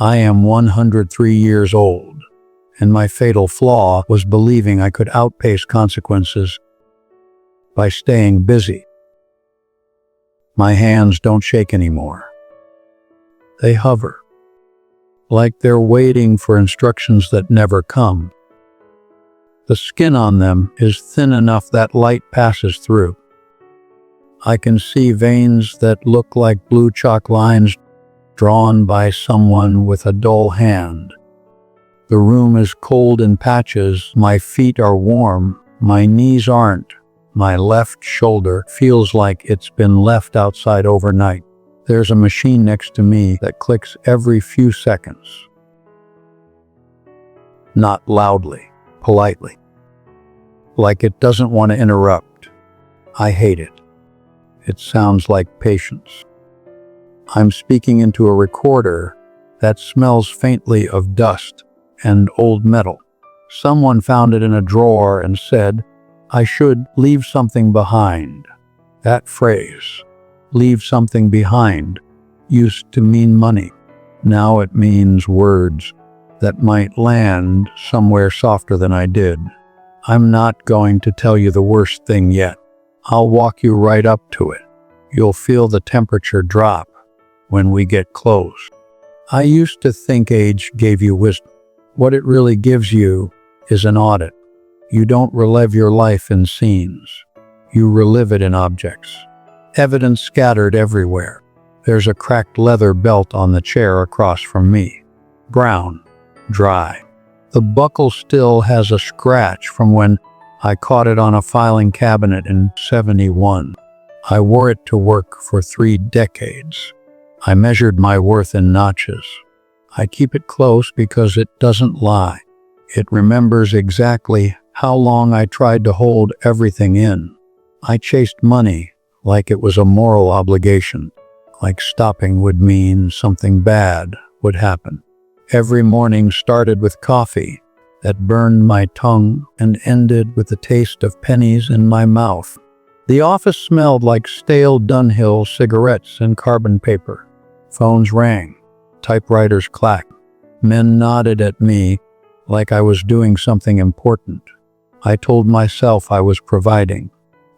I am 103 years old, and my fatal flaw was believing I could outpace consequences by staying busy. My hands don't shake anymore. They hover, like they're waiting for instructions that never come. The skin on them is thin enough that light passes through. I can see veins that look like blue chalk lines drawn by someone with a dull hand. The room is cold in patches, my feet are warm, my knees aren't. My left shoulder feels like it's been left outside overnight. There's a machine next to me that clicks every few seconds. Not loudly, politely. Like it doesn't want to interrupt. I hate it. It sounds like patience. I'm speaking into a recorder that smells faintly of dust and old metal. Someone found it in a drawer and said, I should leave something behind. That phrase, leave something behind, used to mean money. Now it means words that might land somewhere softer than I did. I'm not going to tell you the worst thing yet. I'll walk you right up to it. You'll feel the temperature drop when we get close. I used to think age gave you wisdom. What it really gives you is an audit. You don't relive your life in scenes. You relive it in objects. Evidence scattered everywhere. There's a cracked leather belt on the chair across from me. Brown, dry. The buckle still has a scratch from when I caught it on a filing cabinet in '71. I wore it to work for 3 decades. I measured my worth in notches. I keep it close because it doesn't lie. It remembers exactly how long I tried to hold everything in. I chased money like it was a moral obligation, like stopping would mean something bad would happen. Every morning started with coffee that burned my tongue and ended with the taste of pennies in my mouth. The office smelled like stale Dunhill cigarettes and carbon paper. Phones rang. Typewriters clacked. Men nodded at me like I was doing something important. I told myself I was providing.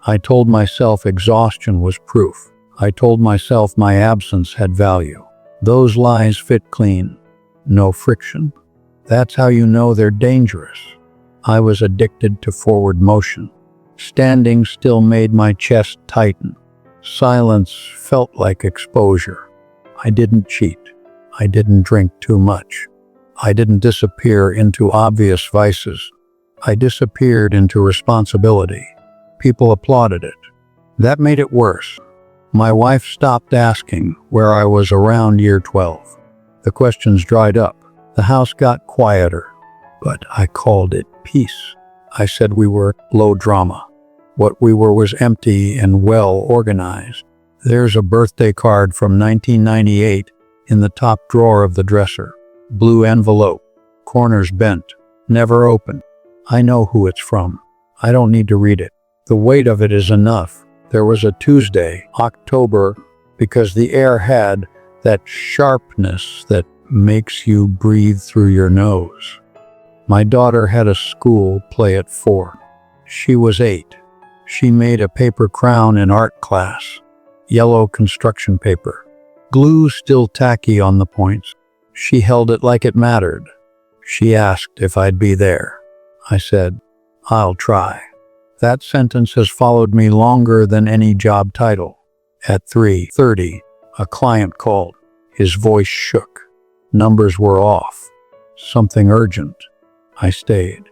I told myself exhaustion was proof. I told myself my absence had value. Those lies fit clean. No friction. That's how you know they're dangerous. I was addicted to forward motion. Standing still made my chest tighten. Silence felt like exposure. I didn't cheat. I didn't drink too much. I didn't disappear into obvious vices. I disappeared into responsibility. People applauded it. That made it worse. My wife stopped asking where I was around year 12. The questions dried up. The house got quieter, but I called it peace. I said we were low drama. What we were was empty and well organized. There's a birthday card from 1998 in the top drawer of the dresser. Blue envelope, corners bent, never opened. I know who it's from. I don't need to read it. The weight of it is enough. There was a Tuesday, October, because the air had that sharpness that makes you breathe through your nose. My daughter had a school play at 4. She was 8. She made a paper crown in art class. Yellow construction paper. Glue still tacky on the points. She held it like it mattered. She asked if I'd be there. I said, I'll try. That sentence has followed me longer than any job title. At 3:30, a client called. His voice shook. Numbers were off. Something urgent. I stayed.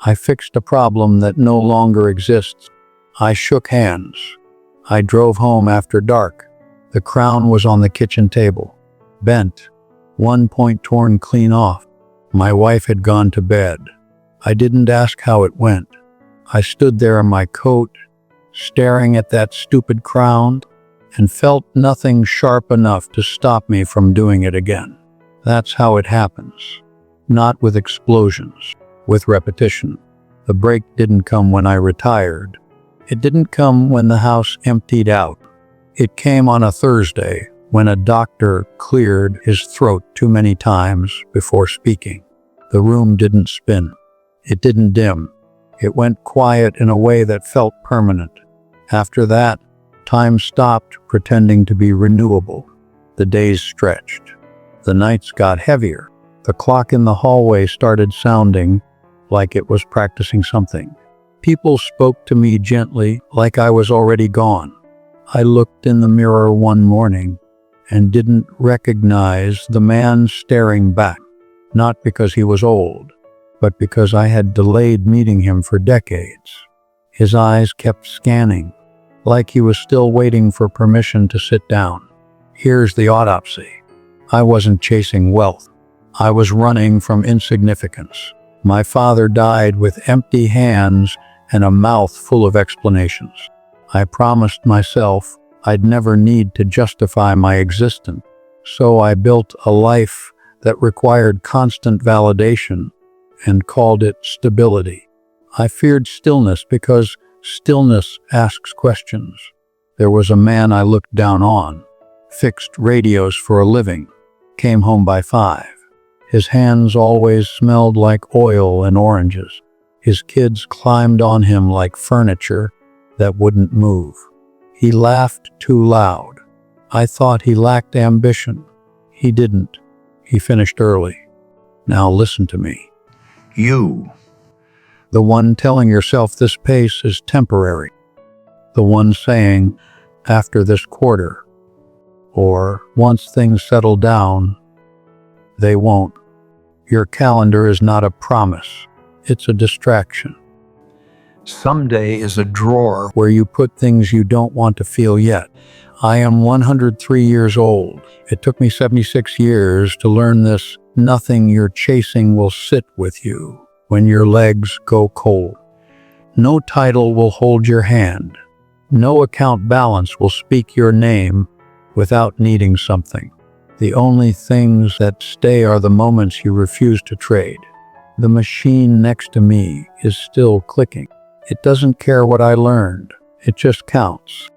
I fixed a problem that no longer exists. I shook hands. I drove home after dark. The crown was on the kitchen table. Bent. One point torn clean off. My wife had gone to bed. I didn't ask how it went. I stood there in my coat, staring at that stupid crown, and felt nothing sharp enough to stop me from doing it again. That's how it happens. Not with explosions, with repetition. The break didn't come when I retired. It didn't come when the house emptied out. It came on a Thursday when a doctor cleared his throat too many times before speaking. The room didn't spin. It didn't dim. It went quiet in a way that felt permanent. After that, time stopped pretending to be renewable. The days stretched. The nights got heavier. The clock in the hallway started sounding like it was practicing something. People spoke to me gently, like I was already gone. I looked in the mirror one morning and didn't recognize the man staring back, not because he was old, but because I had delayed meeting him for decades. His eyes kept scanning, like he was still waiting for permission to sit down. Here's the autopsy. I wasn't chasing wealth. I was running from insignificance. My father died with empty hands and a mouth full of explanations. I promised myself I'd never need to justify my existence, so I built a life that required constant validation and called it stability. I feared stillness because stillness asks questions. There was a man I looked down on, fixed radios for a living, came home by 5. His hands always smelled like oil and oranges. His kids climbed on him like furniture that wouldn't move. He laughed too loud. I thought he lacked ambition. He didn't. He finished early. Now listen to me. You, the one telling yourself this pace is temporary. The one saying, after this quarter, or once things settle down, they won't. Your calendar is not a promise. It's a distraction. Someday is a drawer where you put things you don't want to feel yet. I am 103 years old. It took me 76 years to learn this. Nothing you're chasing will sit with you when your legs go cold. No title will hold your hand. No account balance will speak your name without needing something. The only things that stay are the moments you refuse to trade. The machine next to me is still clicking. It doesn't care what I learned. It just counts.